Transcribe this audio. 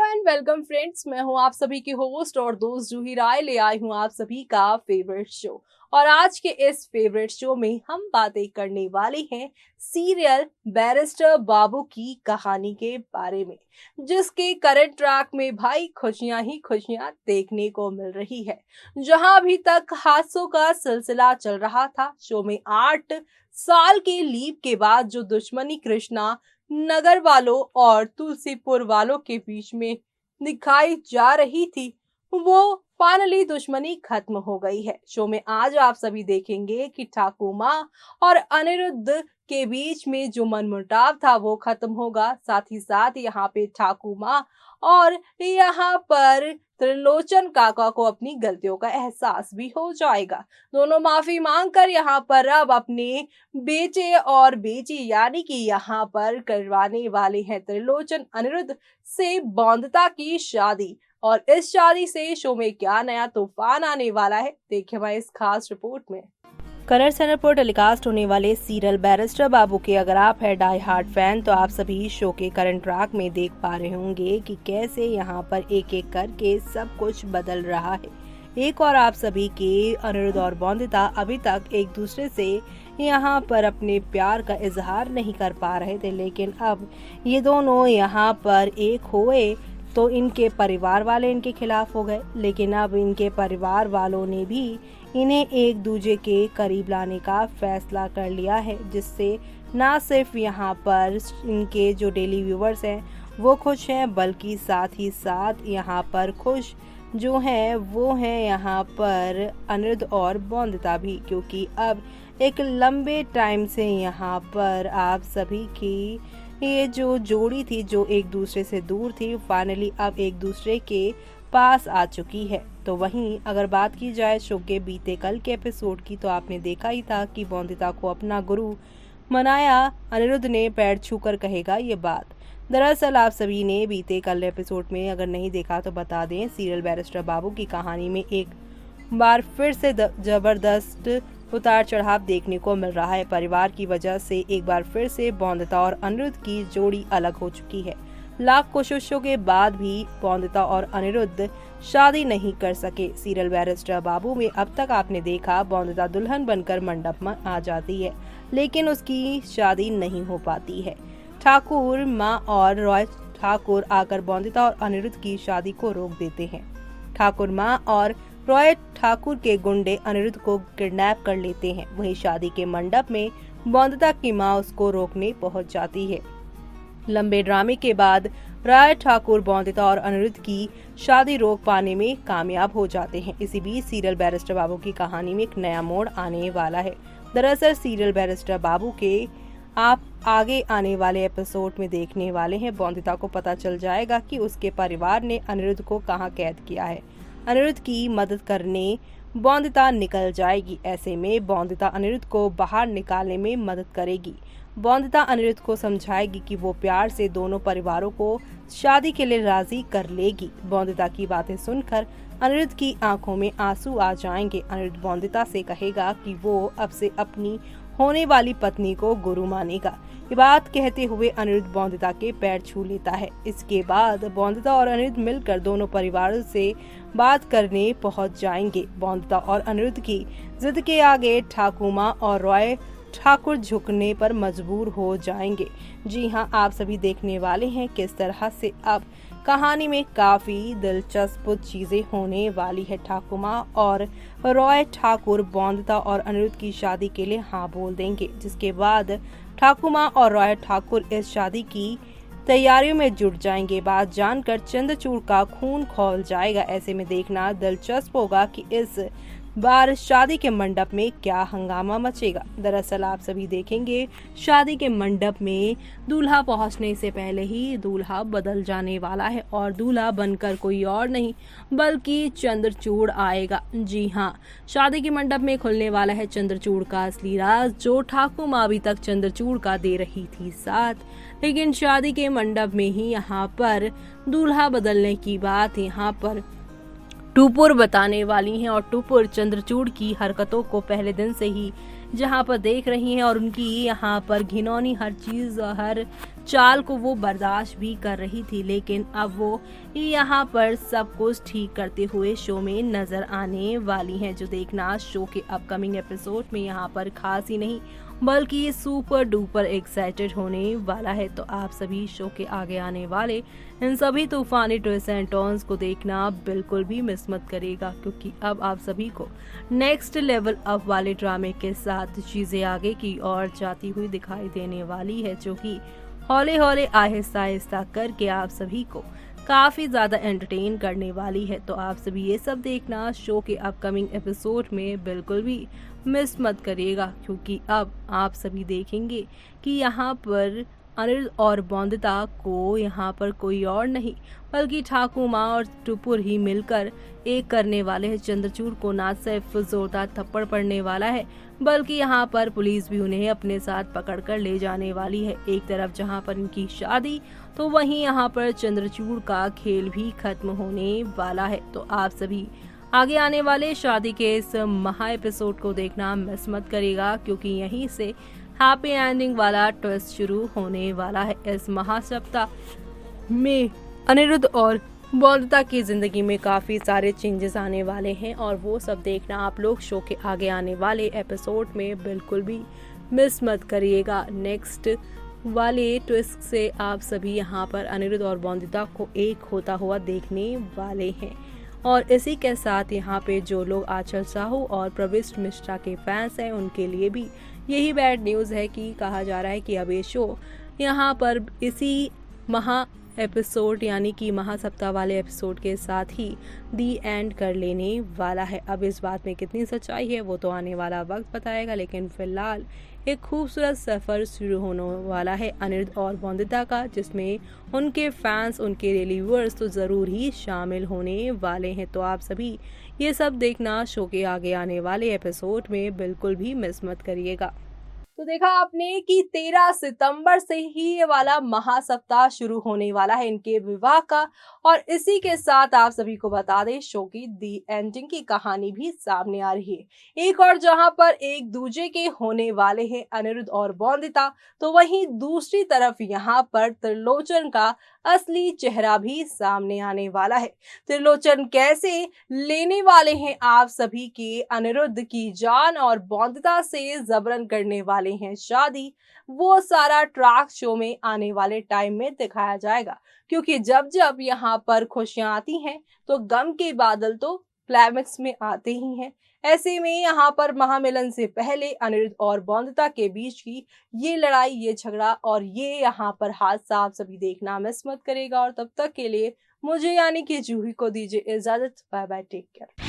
And welcome friends, मैं हूं आप सभी की होस्ट और दोस्त जूही राय। ले आई हूं आप सभी का फेवरेट शो। और आज के इस फेवरेट शो में हम बातें करने वाले हैं सीरियल बैरिस्टर बाबू की कहानी के बारे में, जिसके करंट ट्रैक में भाई खुशियां ही खुशियां देखने को मिल रही है। जहां अभी तक हादसों का सिलसिला चल रहा था, शो में 8 साल के लीव के बाद जो दुश्मनी कृष्णा नगर वालों और तुलसीपुर वालों के बीच में दिखाई जा रही थी, वो फाइनली दुश्मनी खत्म हो गई है। शो में आज आप सभी देखेंगे कि ठाकुर माँ और अनिरुद्ध के बीच में जो मनमुटाव था वो खत्म होगा। साथ ही साथ यहाँ पे ठाकुर माँ और यहाँ पर त्रिलोचन काका को अपनी गलतियों का एहसास भी हो जाएगा। दोनों माफी मांगकर यहाँ पर अब अपने बेटे और बेटी यानी कि यहाँ पर करवाने वाले हैं त्रिलोचन अनिरुद्ध से बौंदता की शादी। और इस शादी से शो में क्या नया तूफान आने वाला है, देखिए हमारी इस खास रिपोर्ट में। कलर्स चैनल पर टेलीकास्ट होने वाले सीरियल बैरिस्टर बाबू के अगर आप है डाई हार्ट फैन तो आप सभी शो के करंट ट्रैक में देख पा रहे होंगे कि कैसे यहाँ पर एक एक करके सब कुछ बदल रहा है। एक और आप सभी के अनिरुद्ध और बौंदिता अभी तक एक दूसरे से यहाँ पर अपने प्यार का इजहार नहीं कर पा रहे थे, लेकिन अब ये दोनों यहाँ पर एक हुए तो इनके परिवार वाले इनके खिलाफ हो गए। लेकिन अब इनके परिवार वालों ने भी इन्हें एक दूसरे के करीब लाने का फैसला कर लिया है, जिससे ना सिर्फ यहाँ पर इनके जो डेली व्यूवर्स हैं वो खुश हैं, बल्कि साथ ही साथ यहाँ पर खुश जो हैं वो हैं यहाँ पर अनिरुद्ध और बौंदिता भी, क्योंकि अब एक लंबे टाइम से यहाँ पर आप सभी की ये जो जोड़ी थी जो एक दूसरे से दूर थी, फाइनली अब एक दूसरे के पास आ चुकी है। तो वहीं अगर बात की जाए शो के बीते कल के एपिसोड की, तो आपने देखा ही था कि बौंदिता को अपना गुरु मनाया अनिरुद्ध ने पैर छूकर कहेगा ये बात। दरअसल आप सभी ने बीते कल एपिसोड में अगर नहीं देखा तो बता दें, सीरियल बैरिस्टर बाबू की कहानी में एक बार फिर से जबरदस्त उतार चढ़ाव देखने को मिल रहा है। परिवार की वजह से एक बार फिर से बौंदिता और अनिरुद्ध की जोड़ी अलग हो चुकी है। लाख कोशिशों के बाद भी बौंदिता और अनिरुद्ध शादी नहीं कर सके। सीरियल बैरिस्टर बाबू में अब तक आपने देखा बौंदिता दुल्हन बनकर मंडप में आ जाती है, लेकिन उसकी शादी नहीं हो पाती है। ठाकुर माँ और रॉय ठाकुर आकर बौंदिता और अनिरुद्ध की शादी को रोक देते हैं। ठाकुर माँ और रॉय ठाकुर के गुंडे अनिरुद्ध को किडनैप कर लेते हैं। वहीं शादी के मंडप में बौंदिता की माँ उसको रोकने पहुंच जाती है। लंबे ड्रामे के बाद रॉय ठाकुर बौंदिता और अनिरुद्ध की शादी रोक पाने में कामयाब हो जाते हैं। इसी बीच सीरियल बैरिस्टर बाबू की कहानी में एक नया मोड़ आने वाला है। दरअसल सीरियल बैरिस्टर बाबू के आप आगे आने वाले एपिसोड में देखने वाले हैं, बौंदिता को पता चल जाएगा कि उसके परिवार ने अनिरुद्ध को कहां कैद किया है। अनिरुद्ध की मदद करने बौंदिता निकल जाएगी। ऐसे में बौंदिता अनिरुद्ध को बाहर निकालने में मदद करेगी। बौंदिता अनिरुद्ध को समझाएगी कि वो प्यार से दोनों परिवारों को शादी के लिए राजी कर लेगी। बौंदिता की बातें सुनकर अनिरुद्ध की आंखों में आंसू आ जाएंगे। अनिरुद्ध बौंदिता से कहेगा कि वो अब से अपनी होने वाली पत्नी को गुरु मानेगा। ये बात कहते हुए अनिरुद्ध बौंदिता के पैर छू लेता है। इसके बाद बौंदिता और अनिरुद्ध मिलकर दोनों परिवारों से बात करने पहुंच जाएंगे। बौंदिता और अनिरुद्ध की जिद के आगे ठाकुर माँ और रॉय ठाकुर झुकने पर मजबूर हो जाएंगे। जी हाँ, आप सभी देखने वाले हैं किस तरह से अब कहानी में काफी दिलचस्प चीजें होने वाली है। ठाकुर माँ और रॉय ठाकुर बौंदिता और अनिरुद्ध की शादी के लिए हाँ बोल देंगे, जिसके बाद ठाकुर माँ और रॉय ठाकुर इस शादी की तैयारियों में जुट जाएंगे। बात जानकर चंद्रचूड़ का खून खौल जाएगा। ऐसे में देखना दिलचस्प होगा कि इस बार शादी के मंडप में क्या हंगामा मचेगा। दरअसल आप सभी देखेंगे शादी के मंडप में दूल्हा पहुंचने से पहले ही दूल्हा बदल जाने वाला है और दूल्हा बनकर कोई और नहीं बल्कि चंद्रचूड़ आएगा। जी हाँ, शादी के मंडप में खुलने वाला है चंद्रचूड़ का असली राज, जो ठाकुर माँ अभी तक चंद्रचूड़ का दे रही थी साथ, लेकिन शादी के मंडप में ही यहाँ पर दूल्हा बदलने की बात यहाँ पर टूपुर बताने वाली हैं। और टूपुर चंद्रचूड़ की हरकतों को पहले दिन से ही जहां पर देख रही हैं, और उनकी यहाँ पर घिनौनी हर चीज और हर चाल को वो बर्दाश्त भी कर रही थी। लेकिन अब वो यहाँ पर सब कुछ ठीक करते हुए शो में नजर आने वाली हैं, जो देखना शो के अपकमिंग एपिसोड में यहाँ पर खास ही नहीं बल्कि सुपर डुपर एक्साइटेड होने वाला है। तो आप सभी शो के आगे आने वाले इन सभी तूफानी ट्विस्ट एंड टर्न्स को देखना बिल्कुल भी मिस मत करिएगा, क्योंकि अब आप सभी को नेक्स्ट लेवल अप वाले ड्रामे के साथ चीजें आगे की ओर जाती हुई दिखाई देने वाली है, जो कि हौले हौले आहिस्ता आहिस्ता करके आप सभी को काफी ज्यादा एंटरटेन करने वाली है। तो आप सभी ये सब देखना शो के अपकमिंग एपिसोड में बिल्कुल भी मिस मत करिएगा, क्योंकि अब आप सभी देखेंगे कि यहाँ पर अनिरुद्ध और बौंदिता को यहाँ पर कोई और नहीं बल्कि ठाकुर माँ और टुपुर ही मिलकर एक करने वाले हैं। चंद्रचूड़ को ना सिर्फ जोरदार थप्पड़ पड़ने वाला है, बल्कि यहाँ पर पुलिस भी उन्हें अपने साथ पकड़कर ले जाने वाली है। एक तरफ जहाँ पर इनकी शादी, तो वहीं यहाँ पर चंद्रचूड़ का खेल भी खत्म होने वाला है। तो आप सभी आगे आने वाले शादी के इस महा एपिसोड को देखना मिस मत करिएगा, क्योंकि यहीं से हैप्पी एंडिंग वाला ट्विस्ट शुरू होने वाला है। इस महासप्ताह में अनिरुद्ध और बौंदिता की जिंदगी में काफी सारे चेंजेस आने वाले हैं, और वो सब देखना आप लोग शो के आगे आने वाले एपिसोड में बिल्कुल भी मिस मत करिएगा। नेक्स्ट वाले ट्विस्ट से आप सभी यहाँ पर अनिरुद्ध और बौंदिता को एक होता हुआ देखने वाले हैं। और इसी के साथ यहाँ पे जो लोग आंचल साहू और प्रविष्ट मिश्रा के फैंस हैं, उनके लिए भी यही बैड न्यूज़ है कि कहा जा रहा है कि अब ये शो यहाँ पर इसी महा एपिसोड यानी कि महासप्ताह वाले एपिसोड के साथ ही दी एंड कर लेने वाला है। अब इस बात में कितनी सच्चाई है वो तो आने वाला वक्त बताएगा, लेकिन फिलहाल एक खूबसूरत सफर शुरू होने वाला है अनिरुद्ध और बौंदिता का, जिसमें उनके फैंस, उनके रिव्यूअर्स तो जरूर ही शामिल होने वाले हैं। तो आप सभी ये सब देखना शो के आगे आने वाले एपिसोड में बिल्कुल भी मिस मत करिएगा। तो देखा आपने कि 13 सितंबर से ही ये वाला महासप्ताह शुरू होने वाला है इनके विवाह का, और इसी के साथ आप सभी को बता दें शो की दी एंडिंग की कहानी भी सामने आ रही है। एक और जहां पर एक दूजे के होने वाले हैं अनिरुद्ध और बौंदिता, तो वहीं दूसरी तरफ यहाँ पर त्रिलोचन का असली चेहरा भी सामने आने वाला है। त्रिलोचन कैसे लेने वाले हैं आप सभी के अनिरुद्ध की जान और बौंदिता से जबरन करने वाले हैं शादी, वो सारा ट्रैक शो में आने वाले टाइम में दिखाया जाएगा। क्योंकि जब जब यहाँ पर खुशियां आती हैं तो गम के बादल तो क्लाइमेक्स में आते ही हैं। ऐसे में यहाँ पर महामिलन से पहले अनिरुद्ध और बौंदिता के बीच की ये लड़ाई, ये झगड़ा और ये यहाँ पर हादसा आप सभी देखना मिस मत करेगा। और तब तक के लिए मुझे यानी कि जूही को दीजिए इजाजत। Bye bye, take care.